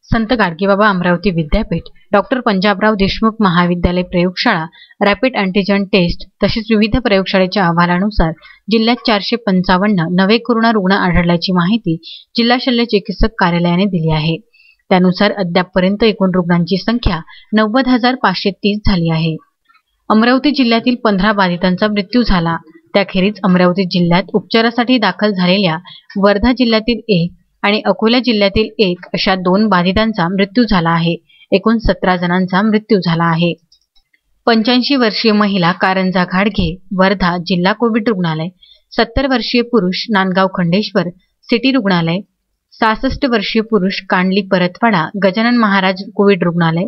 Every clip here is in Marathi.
संत गाडगेबाबा अमरावती विद्यापीठ, डॉक्टर पंजाबराव देशमुख महाविद्यालय प्रयोगशाळा, रॅपिड अँटीजन टेस्ट तसेच विविध प्रयोगशाळेच्या अहवालानुसार जिल्ह्यात 455 नवे कोरोना रुग्ण आढळल्याची माहिती जिल्हा शल्य चिकित्सक कार्यालयाने दिली आहे। त्यानुसार अद्यापपर्यंत एकूण रुग्णांची संख्या 90,530 झाली आहे। अमरावती जिल्ह्यातील 15 बाधितांचा मृत्यू झाला। त्याखेरीज अमरावती जिल्ह्यात उपचारासाठी दाखल झालेल्या वर्धा जिल्ह्यातील 1 आणि अकोला जिल्ह्यातील 1 अशा 2 बाधितांचा मृत्यू झाला आहे। एकूण 17 जणांचा मृत्यू झाला आहे। 85 वर्षीय महिला कारंजा घाडगे, वर्धा जिल्हा कोविड रुग्णालय, 70 वर्षीय पुरुष नांदगाव खंडेश्वर सिटी रुग्णालय, 66 वर्षीय पुरुष कांडली परतवाडा गजानन महाराज कोविड रुग्णालय,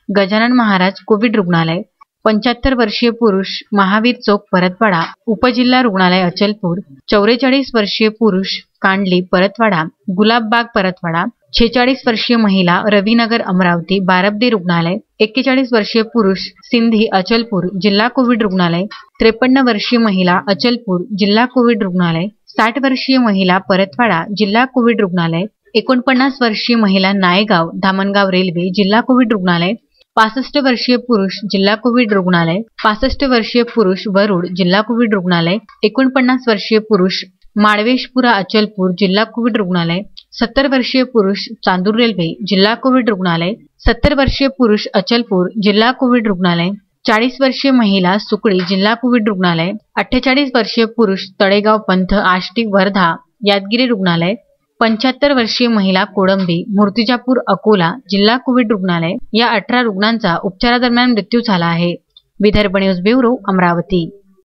गजानन महाराज कोविड रुग्णालय, 75 वर्षीय पुरुष महावीर चौक परतवाडा उपजिल्हा रुग्णालय अचलपूर, 44 वर्षीय पुरुष कांडली परतवाडा गुलाबबाग परतवाडा, 46 वर्षीय महिला रविनगर अमरावती बारबदे रुग्णालय, 41 वर्षीय पुरुष सिंधी अचलपूर जिल्हा कोविड रुग्णालय, 53 वर्षीय महिला अचलपूर जिल्हा कोविड रुग्णालय, 60 वर्षीय महिला परतवाडा जिल्हा कोविड रुग्णालय, 49 वर्षीय महिला नायगाव धामणगाव रेल्वे जिल्हा कोविड रुग्णालय, 65 वर्षीय पुरुष जिल्हा कोविड रुग्णालय, 65 वर्षीय पुरुष वरुड जिल्हा कोविड रुग्णालय, 49 वर्षीय पुरुष माळवेशपुरा अचलपूर जिल्हा कोविड रुग्णालय, 70 वर्षीय पुरुष चांदूर रेल्वे जिल्हा कोविड रुग्णालय, 70 वर्षीय पुरुष अचलपूर जिल्हा कोविड रुग्णालय, 40 वर्षीय महिला सुकळी जिल्हा कोविड रुग्णालय, 48 वर्षीय पुरुष तळेगाव पंथ आष्टी वर्धा यादगिरी रुग्णालय, 75 वर्षीय महिला कोळंबी मूर्तिजापूर अकोला जिल्हा कोविड रुग्णालय या 18 रुग्णांचा उपचारादरम्यान मृत्यू झाला आहे। Vidarbha news bureau Amravati.